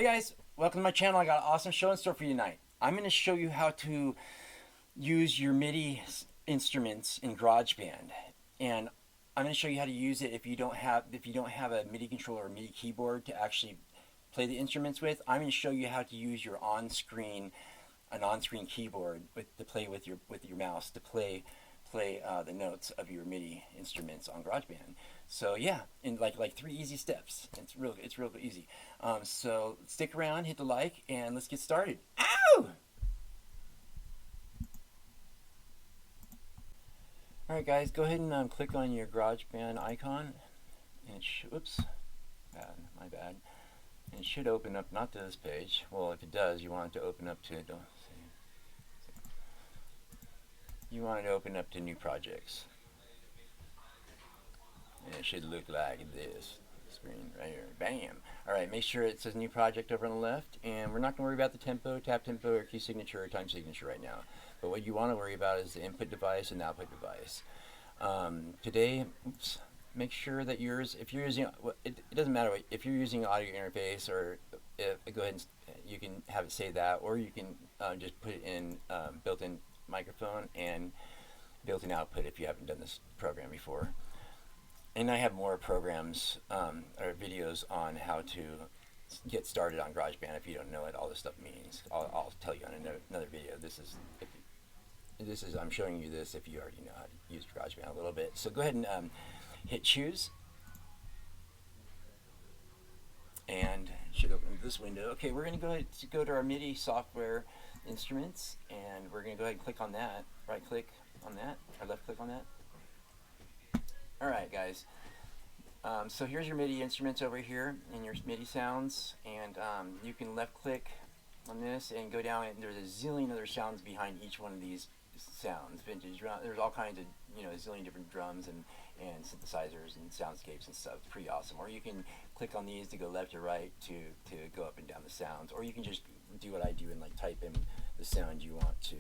Hey guys, welcome to my channel. I got an awesome show in store for you tonight. I'm going to show you how to use your MIDI instruments in GarageBand, and I'm going to show you how to use it if you don't have a MIDI controller or MIDI keyboard to actually play the instruments with. I'm going to show you how to use your on-screen keyboard to play with your mouse to play the notes of your MIDI instruments on GarageBand. So yeah, in like 3 easy steps. It's real easy. So stick around, hit the like, and let's get started. Ow! All right, guys, go ahead and click on your GarageBand icon, and oops, my bad. And it should open up not to this page. Well, if it does, you want it to open up to you want it to open up to new projects. And it should look like this screen right here. Bam! Alright, make sure it says new project over on the left, and we're not going to worry about the tempo, tap tempo, or key signature, or time signature right now. But what you want to worry about is the input device and the output device. Today, make sure that yours, if you're using, it doesn't matter if you're using audio interface, or go ahead and you can have it say that, or you can just put it in built-in microphone and built-in output if you haven't done this program before. And I have more programs or videos on how to get started on GarageBand if you don't know what all this stuff means. I'll tell you on another video. I'm showing you this if you already know how to use GarageBand a little bit. So go ahead and hit choose, and it should open this window. Okay, we're going to go to our MIDI software instruments, and we're going to go ahead and click on that. Right click on that, or left click on that. Alright, guys, so here's your MIDI instruments over here and your MIDI sounds, and you can left click on this and go down, and there's a zillion other sounds behind each one of these sounds. Vintage, there's all kinds of, a zillion different drums and synthesizers and soundscapes and stuff. It's pretty awesome. Or you can click on these to go left or right to go up and down the sounds, or you can just do what I do and type in the sound you want to.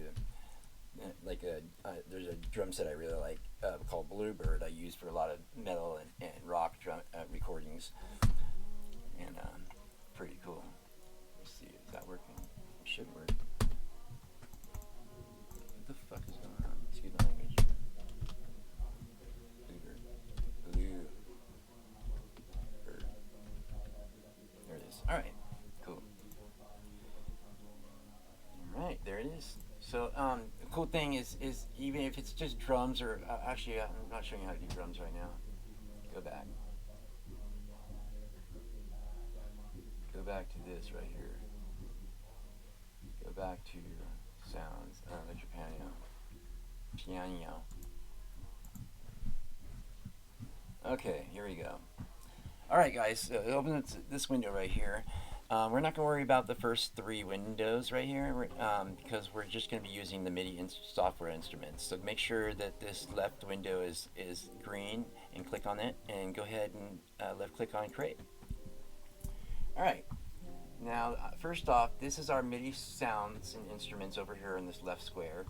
There's a drum set I really like called Bluebird. I use for a lot of metal and rock drum recordings, and pretty cool. Let's see, is that working? It should work. What the fuck is going on? Excuse my language. Bluebird. There it is. All right, cool. All right, there it is. So the cool thing is even if it's just drums, or actually I'm not showing you how to do drums right now. Go back. Go back to this right here. Go back to sounds, electric piano. Okay, here we go. Alright, guys, open this window right here. We're not going to worry about the first 3 windows right here because we're just going to be using the MIDI software instruments. So make sure that this left window is green, and click on it, and go ahead and left click on create. Alright, now first off, this is our MIDI sounds and instruments over here in this left square.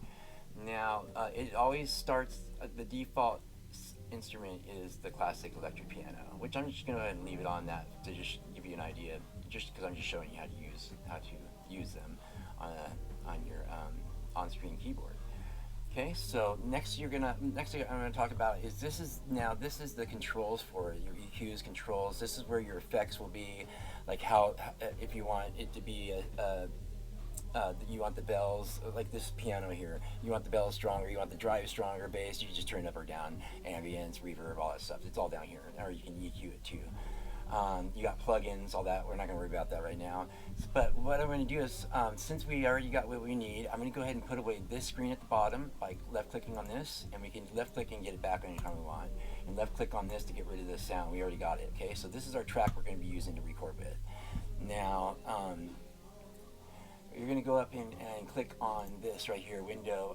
Now it always starts, the default instrument is the classic electric piano, which I'm just going to go ahead and leave it on that to just give you an idea, just because I'm just showing you how to use them on your on-screen keyboard. Okay, so next thing I'm going to talk about is this is the controls for it, your EQs, controls. This is where your effects will be, like how if you want it to be you want the bells, like this piano here, you want the bells stronger, you want the drive stronger, bass, you just turn it up or down, ambience, reverb, all that stuff. It's all down here, or you can EQ it too. You got plugins, all that. We're not going to worry about that right now. But what I'm going to do is, since we already got what we need, I'm going to go ahead and put away this screen at the bottom by left clicking on this, and we can left click and get it back anytime we want, and left click on this to get rid of this sound. We already got it. Okay, so this is our track we're going to be using to record with. Now you're going to go up and click on this right here, window,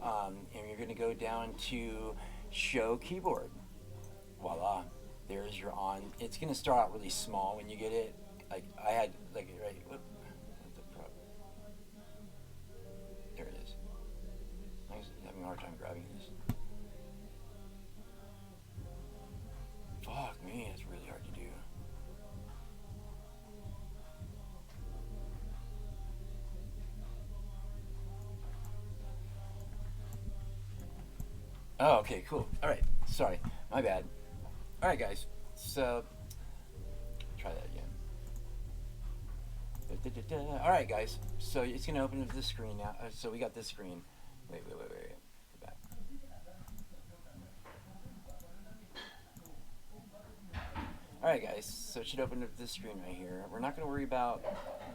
and you're going to go down to show keyboard. Voila, there's your on. It's going to start out really small when you get it. Like I had, like, right, whoop, there it is. I'm having a hard time grabbing this. Fuck me, it's really hard to do. Oh, okay, cool. All right, sorry, my bad. All right, guys. So try that again. All right, guys. So it's gonna open up this screen now. So we got this screen. Wait. Go back. All right, guys. So it should open up this screen right here. We're not gonna worry about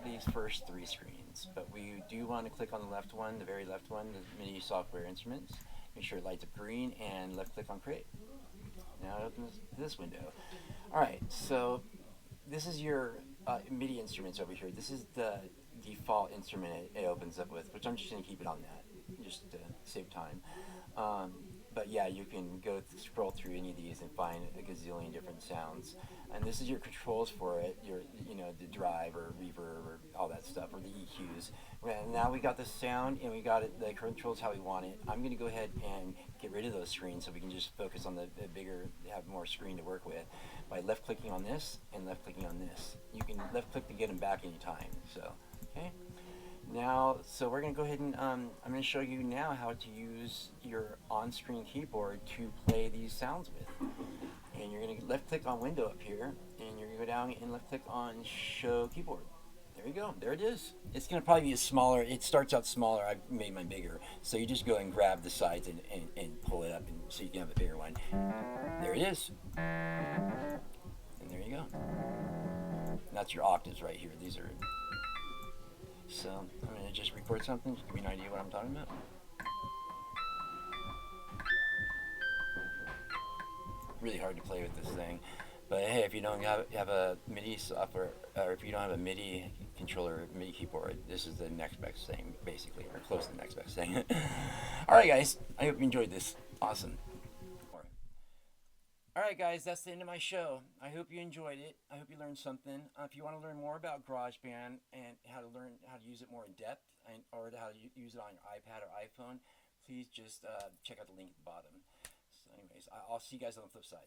these first three screens, but we do want to click on the left one, the very left one, the MIDI software instruments. Make sure it lights up green and left click on create. Now it opens this window. All right. So this is your MIDI instruments over here. This is the default instrument it opens up with, which I'm just going to keep it on that, just to save time. But yeah, you can scroll through any of these and find a gazillion different sounds. And this is your controls for it, the drive or reverb or all that stuff, or the EQs. And now we got the sound and we got the controls how we want it. I'm going to go ahead and get rid of those screens so we can just focus on the bigger, have more screen to work with by left clicking on this and left clicking on this. You can left click to get them back anytime. So, okay. Now, so we're going to go ahead and I'm going to show you now how to use your on-screen keyboard to play these sounds with. And you're going to left click on window up here, and you're going to go down and left click on show keyboard. There you go. There it is. It's going to probably be a smaller, it starts out smaller. I've made mine bigger. So you just go and grab the sides and pull it up and so you can have a bigger one. There it is. And there you go. And that's your octaves right here. These are. So I'm going to just record something, just give you an idea what I'm talking about. Really hard to play with this thing. But hey, if you don't have a MIDI software, or if you don't have a MIDI controller, MIDI keyboard, this is the next best thing, basically, or close to the next best thing. Alright guys, I hope you enjoyed this. Awesome. Alright guys, that's the end of my show. I hope you enjoyed it. I hope you learned something. If you want to learn more about GarageBand and how to use it more in depth, or how to use it on your iPad or iPhone, please just check out the link at the bottom. So anyways, I'll see you guys on the flip side.